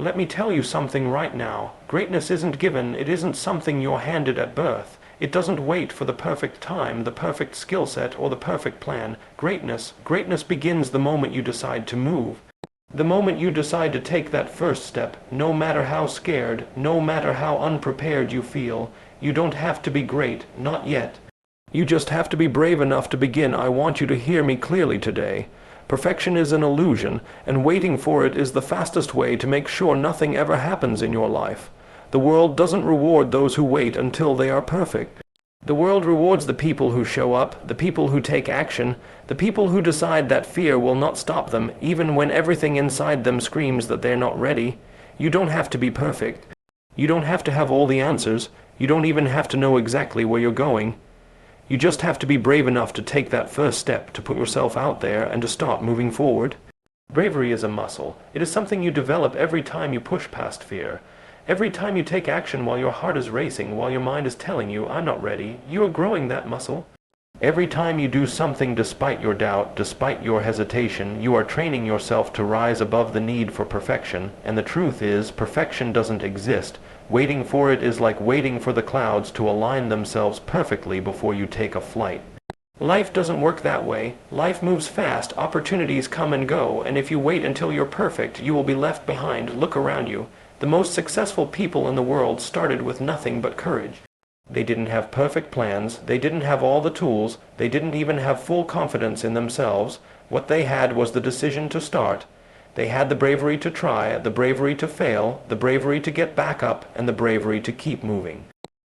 Let me tell you something right now. Greatness isn't given, it isn't something you're handed at birth. It doesn't wait for the perfect time, the perfect skill set, or the perfect plan. Greatness begins the moment you decide to move. The moment you decide to take that first step, no matter how scared, no matter how unprepared you feel. You don't have to be great, not yet. You just have to be brave enough to begin. I want you to hear me clearly today. Perfection is an illusion, and waiting for it is the fastest way to make sure nothing ever happens in your life. The world doesn't reward those who wait until they are perfect. The world rewards the people who show up, the people who take action, the people who decide that fear will not stop them, even when everything inside them screams that they're not ready. You don't have to be perfect. You don't have to have all the answers. You don't even have to know exactly where you're going. You just have to be brave enough to take that first step, to put yourself out there, and to start moving forward. Bravery is a muscle. It is something you develop every time you push past fear. Every time you take action while your heart is racing, while your mind is telling you, I'm not ready, you are growing that muscle. Every time you do something despite your doubt, despite your hesitation, you are training yourself to rise above the need for perfection. And the truth is, perfection doesn't exist. Waiting for it is like waiting for the clouds to align themselves perfectly before you take a flight. Life doesn't work that way. Life moves fast, opportunities come and go, and if you wait until you're perfect, you will be left behind. Look around you. The most successful people in the world started with nothing but courage. They didn't have perfect plans, they didn't have all the tools, they didn't even have full confidence in themselves. What they had was the decision to start. They had the bravery to try, the bravery to fail, the bravery to get back up, and the bravery to keep moving.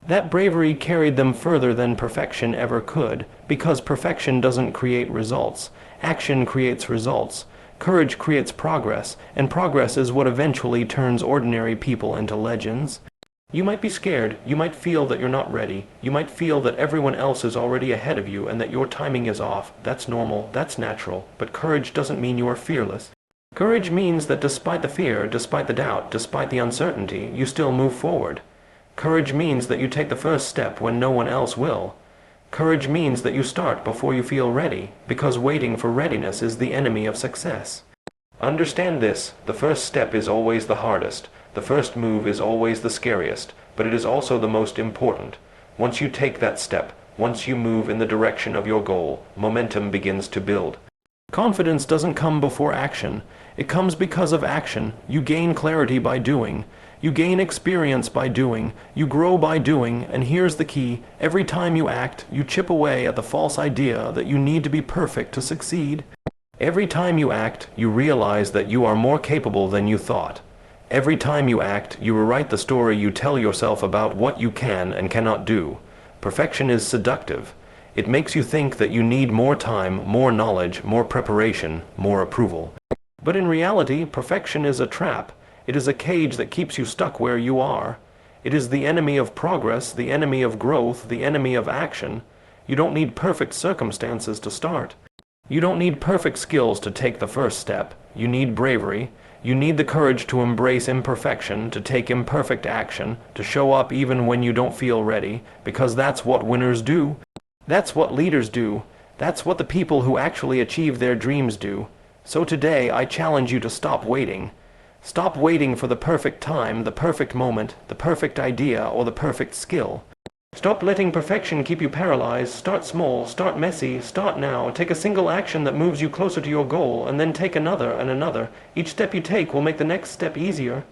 That bravery carried them further than perfection ever could, because perfection doesn't create results. Action creates results. Courage creates progress, and progress is what eventually turns ordinary people into legends. You might be scared, you might feel that you're not ready, you might feel that everyone else is already ahead of you and that your timing is off. That's normal, that's natural, but courage doesn't mean you are fearless. Courage means that despite the fear, despite the doubt, despite the uncertainty, you still move forward. Courage means that you take the first step when no one else will. Courage means that you start before you feel ready, because waiting for readiness is the enemy of success. Understand this, the first step is always the hardest. The first move is always the scariest, but it is also the most important. Once you take that step, once you move in the direction of your goal, momentum begins to build. Confidence doesn't come before action. It comes because of action. You gain clarity by doing. You gain experience by doing. You grow by doing, and here's the key. Every time you act, you chip away at the false idea that you need to be perfect to succeed. Every time you act, you realize that you are more capable than you thought. Every time you act, you rewrite the story you tell yourself about what you can and cannot do. Perfection is seductive. It makes you think that you need more time, more knowledge, more preparation, more approval. But in reality, perfection is a trap. It is a cage that keeps you stuck where you are. It is the enemy of progress, the enemy of growth, the enemy of action. You don't need perfect circumstances to start. You don't need perfect skills to take the first step. You need bravery. You need the courage to embrace imperfection, to take imperfect action, to show up even when you don't feel ready, because that's what winners do. That's what leaders do. That's what the people who actually achieve their dreams do. So today, I challenge you to stop waiting. Stop waiting for the perfect time, the perfect moment, the perfect idea, or the perfect skill. Stop letting perfection keep you paralyzed. Start small, start messy, start now. Take a single action that moves you closer to your goal, and then take another and another. Each step you take will make the next step easier.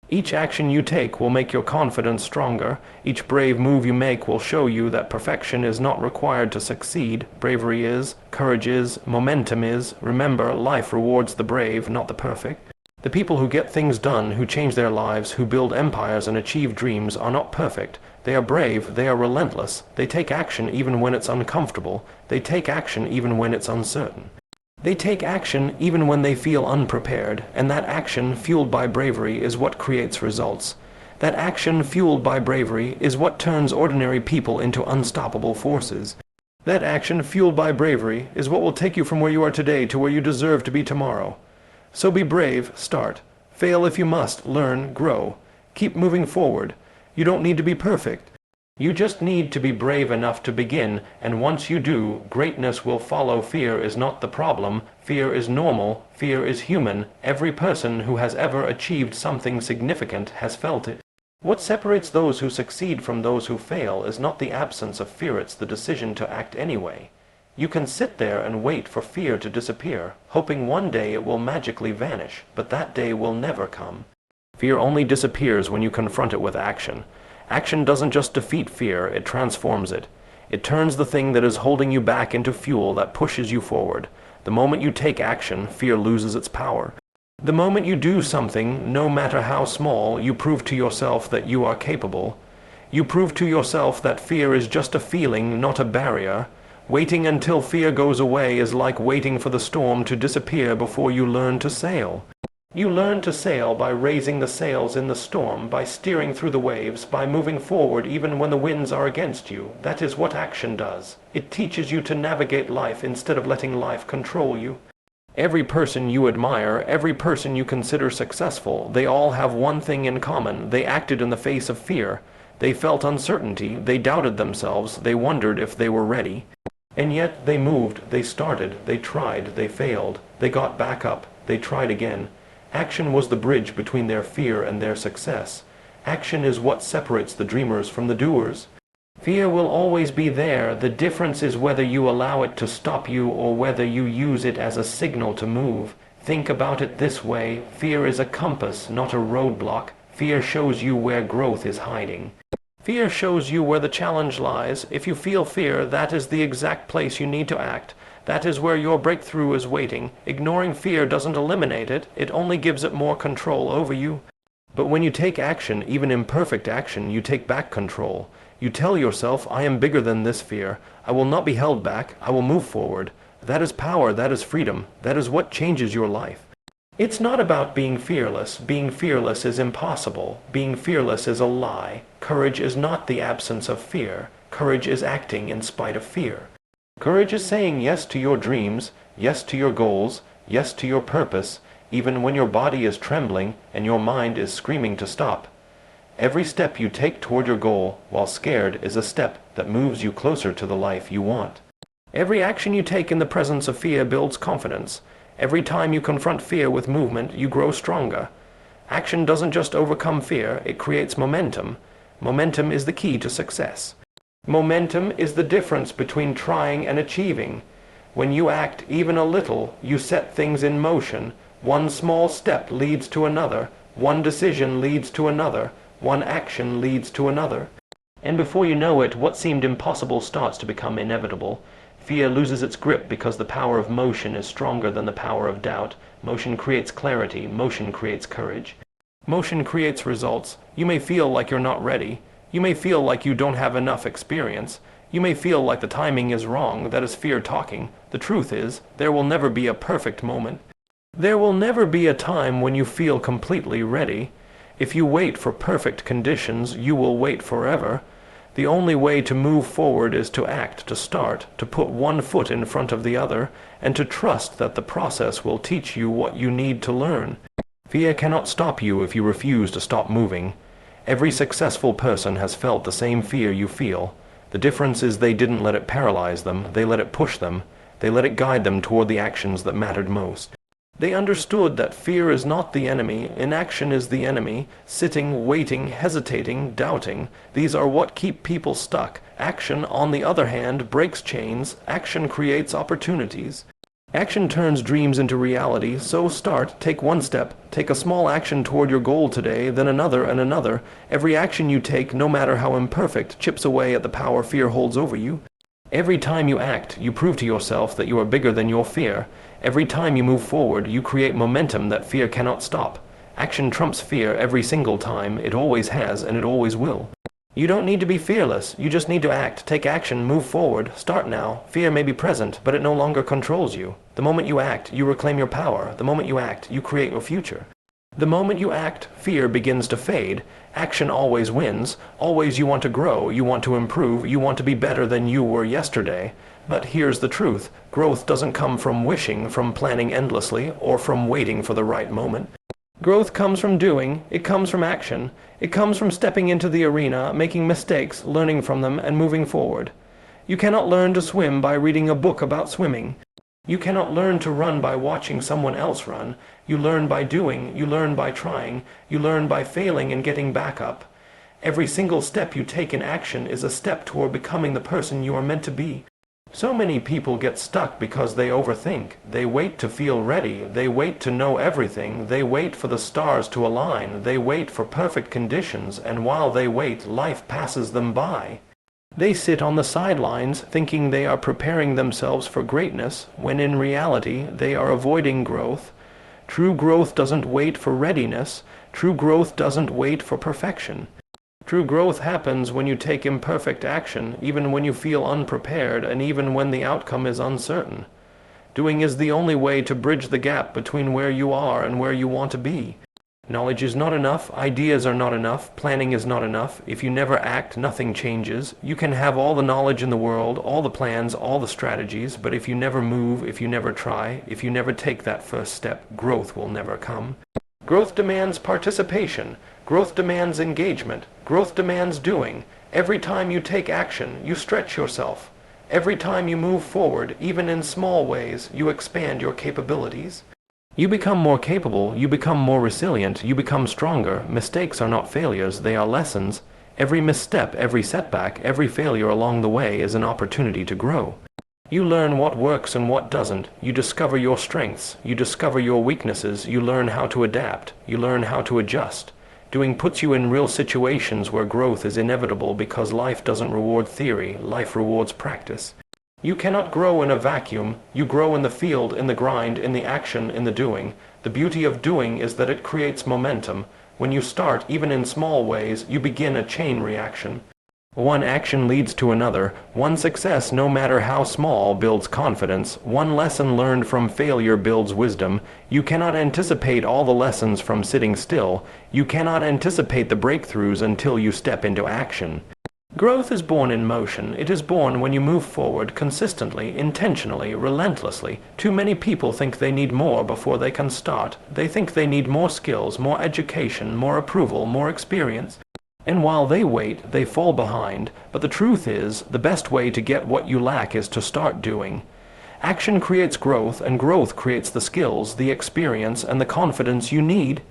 Each action you take will make your confidence stronger. Each brave move you make will show you that perfection is not required to succeed. Bravery is, courage is, momentum is. Remember, life rewards the brave, not the perfect. The people who get things done, who change their lives, who build empires and achieve dreams are not perfect. They are brave, they are relentless. They take action even when it's uncomfortable. They take action even when it's uncertain. They take action even when they feel unprepared, and that action, fueled by bravery, is what creates results. That action, fueled by bravery, is what turns ordinary people into unstoppable forces. That action, fueled by bravery, is what will take you from where you are today to where you deserve to be tomorrow. So be brave, start. Fail if you must, learn, grow. Keep moving forward. You don't need to be perfect. You just need to be brave enough to begin, and once you do, greatness will follow. Fear is not the problem. Fear is normal. Fear is human. Every person who has ever achieved something significant has felt it. What separates those who succeed from those who fail is not the absence of fear, it's the decision to act anyway. You can sit there and wait for fear to disappear, hoping one day it will magically vanish, but that day will never come. Fear only disappears when you confront it with action. Action doesn't just defeat fear, it transforms it. It turns the thing that is holding you back into fuel that pushes you forward. The moment you take action, fear loses its power. The moment you do something, no matter how small, you prove to yourself that you are capable. You prove to yourself that fear is just a feeling, not a barrier. Waiting until fear goes away is like waiting for the storm to disappear before you learn to sail. You learn to sail by raising the sails in the storm, by steering through the waves, by moving forward even when the winds are against you. That is what action does. It teaches you to navigate life instead of letting life control you. Every person you admire, every person you consider successful, they all have one thing in common. They acted in the face of fear. They felt uncertainty. They doubted themselves. They wondered if they were ready. And yet they moved, they started, they tried, they failed. They got back up. They tried again. Action was the bridge between their fear and their success. Action is what separates the dreamers from the doers. Fear will always be there. The difference is whether you allow it to stop you or whether you use it as a signal to move. Think about it this way. Fear is a compass, not a roadblock. Fear shows you where growth is hiding. Fear shows you where the challenge lies. If you feel fear, that is the exact place you need to act. That is where your breakthrough is waiting. Ignoring fear doesn't eliminate it, it only gives it more control over you. But when you take action, even imperfect action, you take back control. You tell yourself, I am bigger than this fear. I will not be held back. I will move forward. That is power. That is freedom. That is what changes your life. It's not about being fearless. Being fearless is impossible. Being fearless is a lie. Courage is not the absence of fear. Courage is acting in spite of fear. Courage is saying yes to your dreams, yes to your goals, yes to your purpose, even when your body is trembling and your mind is screaming to stop. Every step you take toward your goal, while scared, is a step that moves you closer to the life you want. Every action you take in the presence of fear builds confidence. Every time you confront fear with movement, you grow stronger. Action doesn't just overcome fear, it creates momentum. Momentum is the key to success. Momentum is the difference between trying and achieving. When you act even a little, you set things in motion. One small step leads to another. One decision leads to another. One action leads to another. And before you know it, what seemed impossible starts to become inevitable. Fear loses its grip because the power of motion is stronger than the power of doubt. Motion creates clarity. Motion creates courage. Motion creates results. You may feel like you're not ready. You may feel like you don't have enough experience. You may feel like the timing is wrong. That is fear talking. The truth is, there will never be a perfect moment. There will never be a time when you feel completely ready. If you wait for perfect conditions, you will wait forever. The only way to move forward is to act, to start, to put one foot in front of the other, and to trust that the process will teach you what you need to learn. Fear cannot stop you if you refuse to stop moving. Every successful person has felt the same fear you feel. The difference is they didn't let it paralyze them, they let it push them. They let it guide them toward the actions that mattered most. They understood that fear is not the enemy, inaction is the enemy. Sitting, waiting, hesitating, doubting, these are what keep people stuck. Action, on the other hand, breaks chains. Action creates opportunities. Action turns dreams into reality, so start, take one step, take a small action toward your goal today, then another and another. Every action you take, no matter how imperfect, chips away at the power fear holds over you. Every time you act, you prove to yourself that you are bigger than your fear. Every time you move forward, you create momentum that fear cannot stop. Action trumps fear every single time. It always has, and it always will. You don't need to be fearless. You just need to act, take action, move forward. Start now. Fear may be present, but it no longer controls you. The moment you act, you reclaim your power. The moment you act, you create your future. The moment you act, fear begins to fade. Action always wins. Always you want to grow, you want to improve, you want to be better than you were yesterday. But here's the truth. Growth doesn't come from wishing, from planning endlessly, or from waiting for the right moment. Growth comes from doing, it comes from action, it comes from stepping into the arena, making mistakes, learning from them, and moving forward. You cannot learn to swim by reading a book about swimming. You cannot learn to run by watching someone else run. You learn by doing, you learn by trying, you learn by failing and getting back up. Every single step you take in action is a step toward becoming the person you are meant to be. So many people get stuck because they overthink. They wait to feel ready. They wait to know everything. They wait for the stars to align. They wait for perfect conditions, and while they wait, life passes them by. They sit on the sidelines thinking they are preparing themselves for greatness, when in reality they are avoiding growth. True growth doesn't wait for readiness. True growth doesn't wait for perfection. True growth happens when you take imperfect action, even when you feel unprepared and even when the outcome is uncertain. Doing is the only way to bridge the gap between where you are and where you want to be. Knowledge is not enough, ideas are not enough, planning is not enough. If you never act, nothing changes. You can have all the knowledge in the world, all the plans, all the strategies, but if you never move, if you never try, if you never take that first step, growth will never come. Growth demands participation. Growth demands engagement. Growth demands doing. Every time you take action, you stretch yourself. Every time you move forward, even in small ways, you expand your capabilities. You become more capable, you become more resilient, you become stronger. Mistakes are not failures, they are lessons. Every misstep, every setback, every failure along the way is an opportunity to grow. You learn what works and what doesn't. You discover your strengths. You discover your weaknesses. You learn how to adapt. You learn how to adjust. Doing puts you in real situations where growth is inevitable because life doesn't reward theory, life rewards practice. You cannot grow in a vacuum. You grow in the field, in the grind, in the action, in the doing. The beauty of doing is that it creates momentum. When you start, even in small ways, you begin a chain reaction. One action leads to another. One success, no matter how small, builds confidence. One lesson learned from failure builds wisdom. You cannot anticipate all the lessons from sitting still. You cannot anticipate the breakthroughs until you step into action. Growth is born in motion. It is born when you move forward consistently, intentionally, relentlessly. Too many people think they need more before they can start. They think they need more skills, more education, more approval, more experience. And while they wait, they fall behind. But the truth is, the best way to get what you lack is to start doing. Action creates growth, and growth creates the skills, the experience, and the confidence you need.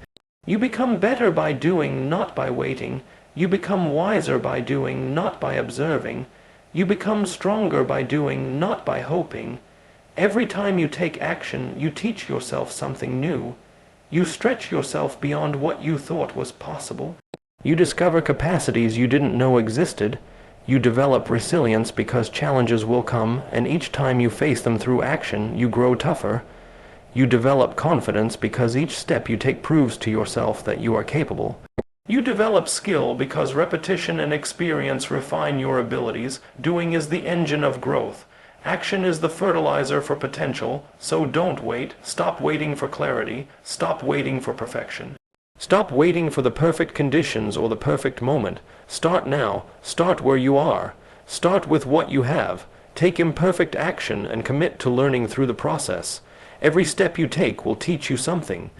You become better by doing, not by waiting. You become wiser by doing, not by observing. You become stronger by doing, not by hoping. Every time you take action, you teach yourself something new. You stretch yourself beyond what you thought was possible. You discover capacities you didn't know existed. You develop resilience because challenges will come, and each time you face them through action, you grow tougher. You develop confidence because each step you take proves to yourself that you are capable. You develop skill because repetition and experience refine your abilities. Doing is the engine of growth. Action is the fertilizer for potential, so don't wait. Stop waiting for clarity. Stop waiting for perfection. Stop waiting for the perfect conditions or the perfect moment. Start now. Start where you are. Start with what you have. Take imperfect action and commit to learning through the process. Every step you take will teach you something.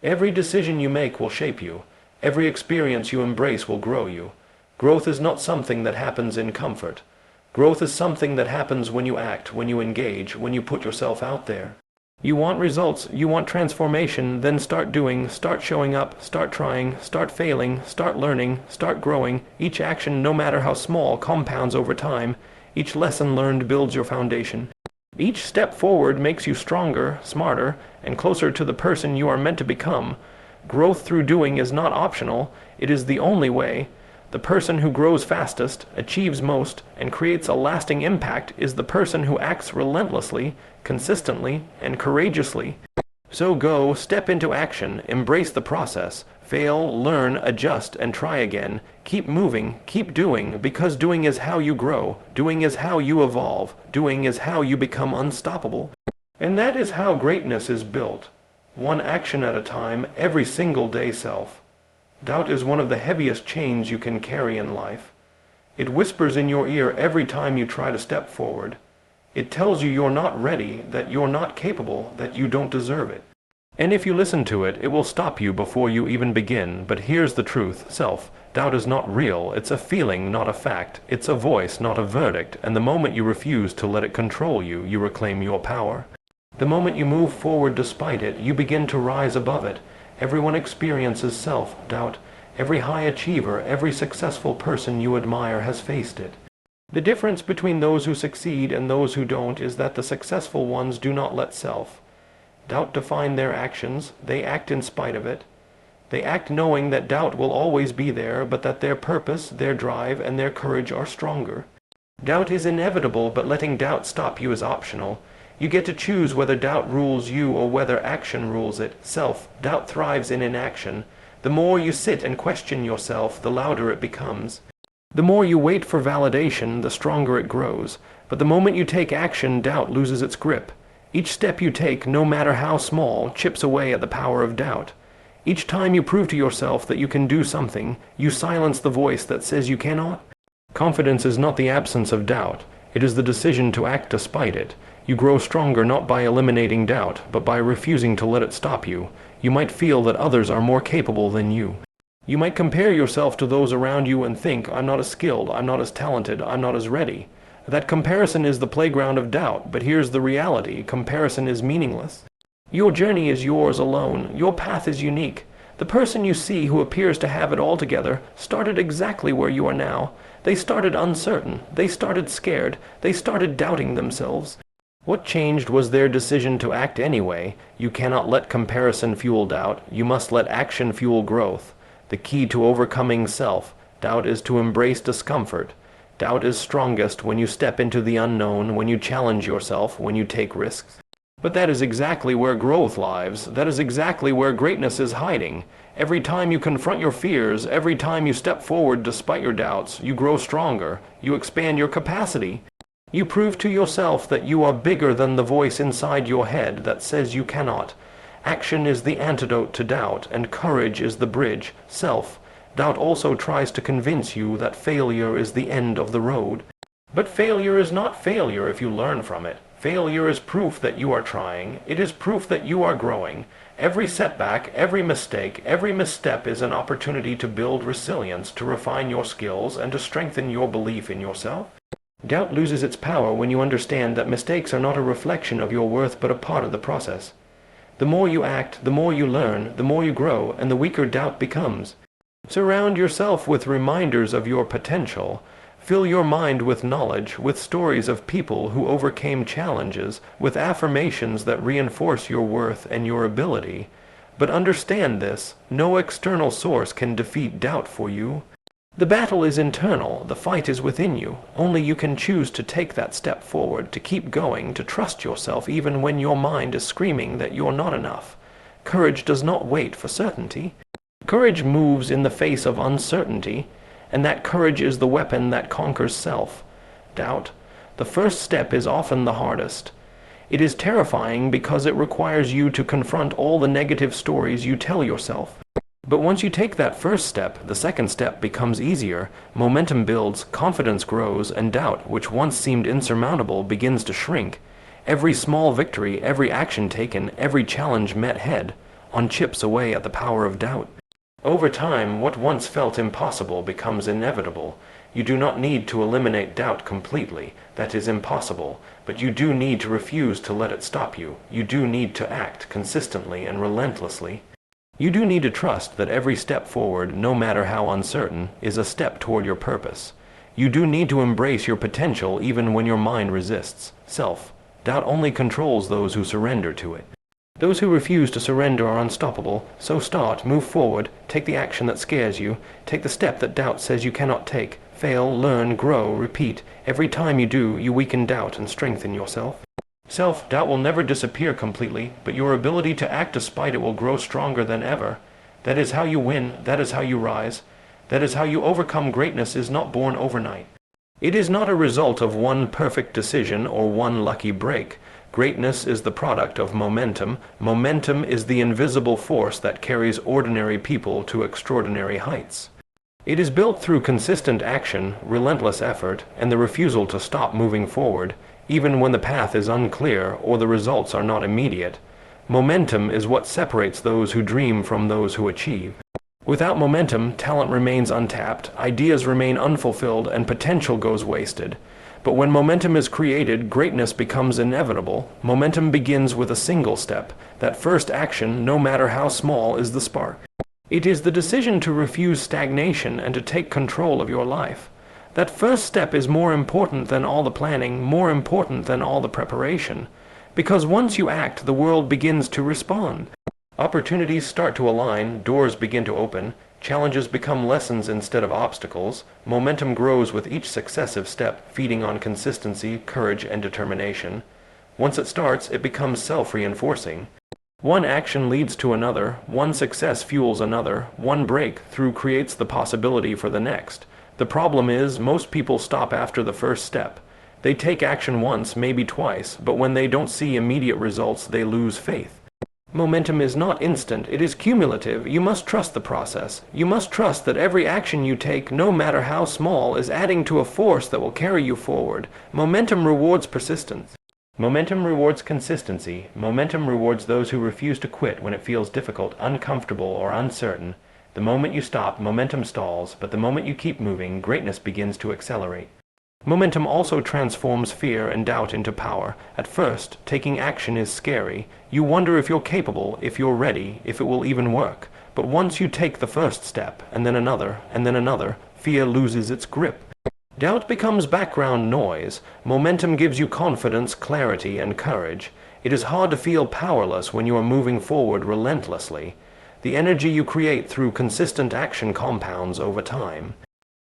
Every decision you make will shape you. Every experience you embrace will grow you. Growth is not something that happens in comfort. Growth is something that happens when you act, when you engage, when you put yourself out there. You want results, you want transformation, then start doing, start showing up, start trying, start failing, start learning, start growing. Each action, no matter how small, compounds over time. Each lesson learned builds your foundation. Each step forward makes you stronger, smarter, and closer to the person you are meant to become. Growth through doing is not optional, it is the only way. The person who grows fastest, achieves most, and creates a lasting impact is the person who acts relentlessly, consistently, and courageously. So go, step into action, embrace the process, fail, learn, adjust, and try again. Keep moving, keep doing, because doing is how you grow, doing is how you evolve, doing is how you become unstoppable. And that is how greatness is built. One action at a time, every single day self. Doubt is one of the heaviest chains you can carry in life. It whispers in your ear every time you try to step forward. It tells you you're not ready, that you're not capable, that you don't deserve it. And if you listen to it, it will stop you before you even begin. But here's the truth, self-doubt is not real. It's a feeling, not a fact. It's a voice, not a verdict. And the moment you refuse to let it control you, you reclaim your power. The moment you move forward despite it, you begin to rise above it. Everyone experiences self-doubt. Every high achiever, every successful person you admire has faced it. The difference between those who succeed and those who don't is that the successful ones do not let self-doubt define their actions. They act in spite of it. They act knowing that doubt will always be there, but that their purpose, their drive, and their courage are stronger. Doubt is inevitable, but letting doubt stop you is optional. You get to choose whether doubt rules you or whether action rules it. Self-doubt thrives in inaction. The more you sit and question yourself, the louder it becomes. The more you wait for validation, the stronger it grows. But the moment you take action, doubt loses its grip. Each step you take, no matter how small, chips away at the power of doubt. Each time you prove to yourself that you can do something, you silence the voice that says you cannot. Confidence is not the absence of doubt. It is the decision to act despite it. You grow stronger not by eliminating doubt, but by refusing to let it stop you. You might feel that others are more capable than you. You might compare yourself to those around you and think, I'm not as skilled, I'm not as talented, I'm not as ready. That comparison is the playground of doubt, but here's the reality. Comparison is meaningless. Your journey is yours alone. Your path is unique. The person you see who appears to have it all together started exactly where you are now. They started uncertain. They started scared. They started doubting themselves. What changed was their decision to act anyway. You cannot let comparison fuel doubt. You must let action fuel growth. The key to overcoming self-doubt is to embrace discomfort. Doubt is strongest when you step into the unknown, when you challenge yourself, when you take risks. But that is exactly where growth lies. That is exactly where greatness is hiding. Every time you confront your fears, every time you step forward despite your doubts, you grow stronger. You expand your capacity. You prove to yourself that you are bigger than the voice inside your head that says you cannot. Action is the antidote to doubt, and courage is the bridge. Self-doubt also tries to convince you that failure is the end of the road. But failure is not failure if you learn from it. Failure is proof that you are trying. It is proof that you are growing. Every setback, every mistake, every misstep is an opportunity to build resilience, to refine your skills, and to strengthen your belief in yourself. Doubt loses its power when you understand that mistakes are not a reflection of your worth but a part of the process. The more you act, the more you learn, the more you grow, and the weaker doubt becomes. Surround yourself with reminders of your potential. Fill your mind with knowledge, with stories of people who overcame challenges, with affirmations that reinforce your worth and your ability. But understand this, no external source can defeat doubt for you. The battle is internal, the fight is within you. Only you can choose to take that step forward, to keep going, to trust yourself even when your mind is screaming that you're not enough. Courage does not wait for certainty. Courage moves in the face of uncertainty, and that courage is the weapon that conquers self-doubt. The first step is often the hardest. It is terrifying because it requires you to confront all the negative stories you tell yourself. But once you take that first step, the second step becomes easier. Momentum builds, confidence grows, and doubt, which once seemed insurmountable, begins to shrink. Every small victory, every action taken, every challenge met head-on chips away at the power of doubt. Over time, what once felt impossible becomes inevitable. You do not need to eliminate doubt completely. That is impossible. But you do need to refuse to let it stop you. You do need to act consistently and relentlessly. You do need to trust that every step forward, no matter how uncertain, is a step toward your purpose. You do need to embrace your potential even when your mind resists. Self-doubt only controls those who surrender to it. Those who refuse to surrender are unstoppable. So start, move forward, take the action that scares you, take the step that doubt says you cannot take. Fail, learn, grow, repeat. Every time you do, you weaken doubt and strengthen yourself. Self-doubt will never disappear completely, but your ability to act despite it will grow stronger than ever. That is how you win, that is how you rise. That is how you overcome. Greatness is not born overnight. It is not a result of one perfect decision or one lucky break. Greatness is the product of momentum. Momentum is the invisible force that carries ordinary people to extraordinary heights. It is built through consistent action, relentless effort, and the refusal to stop moving forward, even when the path is unclear or the results are not immediate. Momentum is what separates those who dream from those who achieve. Without momentum, talent remains untapped, ideas remain unfulfilled, and potential goes wasted. But when momentum is created, greatness becomes inevitable. Momentum begins with a single step. That first action, no matter how small, is the spark. It is the decision to refuse stagnation and to take control of your life. That first step is more important than all the planning, more important than all the preparation. Because once you act, the world begins to respond. Opportunities start to align, doors begin to open, challenges become lessons instead of obstacles, momentum grows with each successive step, feeding on consistency, courage, and determination. Once it starts, it becomes self-reinforcing. One action leads to another, one success fuels another, one breakthrough creates the possibility for the next. The problem is, most people stop after the first step. They take action once, maybe twice, but when they don't see immediate results, they lose faith. Momentum is not instant, it is cumulative. You must trust the process. You must trust that every action you take, no matter how small, is adding to a force that will carry you forward. Momentum rewards persistence. Momentum rewards consistency. Momentum rewards those who refuse to quit when it feels difficult, uncomfortable, or uncertain. The moment you stop, momentum stalls, but the moment you keep moving, greatness begins to accelerate. Momentum also transforms fear and doubt into power. At first, taking action is scary. You wonder if you're capable, if you're ready, if it will even work. But once you take the first step, and then another, fear loses its grip. Doubt becomes background noise. Momentum gives you confidence, clarity, and courage. It is hard to feel powerless when you are moving forward relentlessly. The energy you create through consistent action compounds over time.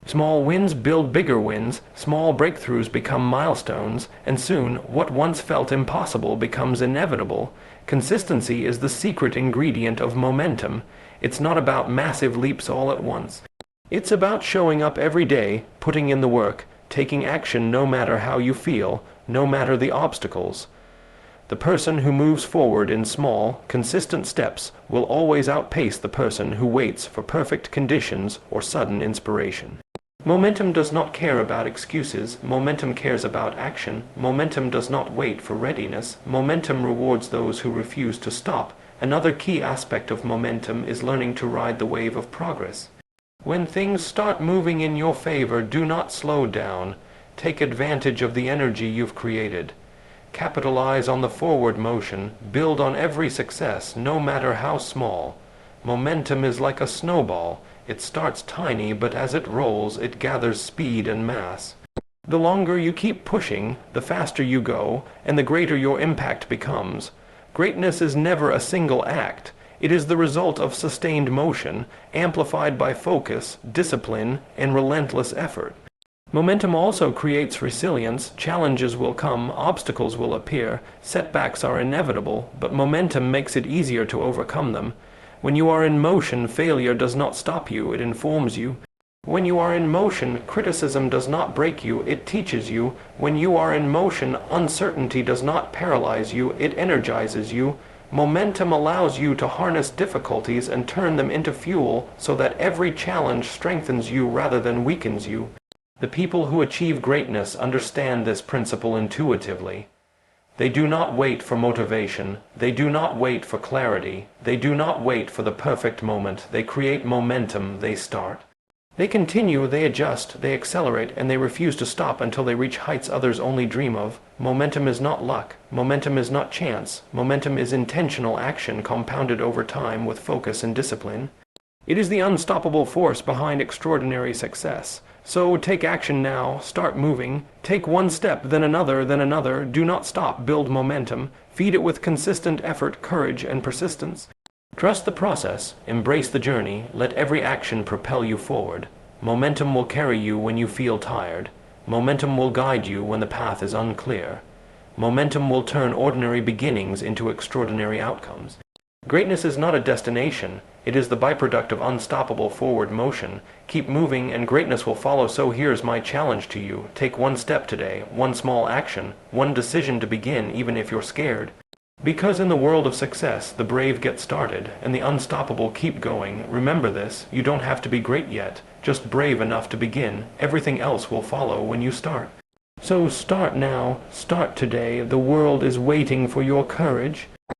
Small wins build bigger wins, small breakthroughs become milestones, and soon, what once felt impossible becomes inevitable. Consistency is the secret ingredient of momentum. It's not about massive leaps all at once. It's about showing up every day, putting in the work, taking action no matter how you feel, no matter the obstacles. The person who moves forward in small, consistent steps will always outpace the person who waits for perfect conditions or sudden inspiration. Momentum does not care about excuses. Momentum cares about action. Momentum does not wait for readiness. Momentum rewards those who refuse to stop. Another key aspect of momentum is learning to ride the wave of progress. When things start moving in your favor, do not slow down. Take advantage of the energy you've created. Capitalize on the forward motion. Build on every success, no matter how small. Momentum is like a snowball. It starts tiny, but as it rolls, it gathers speed and mass. The longer you keep pushing, the faster you go, and the greater your impact becomes. Greatness is never a single act. It is the result of sustained motion, amplified by focus, discipline, and relentless effort. Momentum also creates resilience. Challenges will come, obstacles will appear, setbacks are inevitable, but momentum makes it easier to overcome them. When you are in motion, failure does not stop you, it informs you. When you are in motion, criticism does not break you, it teaches you. When you are in motion, uncertainty does not paralyze you, it energizes you. Momentum allows you to harness difficulties and turn them into fuel so that every challenge strengthens you rather than weakens you. The people who achieve greatness understand this principle intuitively. They do not wait for motivation. They do not wait for clarity. They do not wait for the perfect moment. They create momentum. They start. They continue, they adjust, they accelerate, and they refuse to stop until they reach heights others only dream of. Momentum is not luck. Momentum is not chance. Momentum is intentional action compounded over time with focus and discipline. It is the unstoppable force behind extraordinary success. So take action now, start moving, take one step, then another, do not stop, build momentum, feed it with consistent effort, courage, and persistence. Trust the process, embrace the journey, let every action propel you forward. Momentum will carry you when you feel tired. Momentum will guide you when the path is unclear. Momentum will turn ordinary beginnings into extraordinary outcomes. Greatness is not a destination. It is the byproduct of unstoppable forward motion. Keep moving and greatness will follow. So here's my challenge to you. Take one step today, one small action, one decision to begin even if you're scared. Because in the world of success, the brave get started and the unstoppable keep going. Remember this, you don't have to be great yet, just brave enough to begin. Everything else will follow when you start. So start now, start today. The world is waiting for your courage.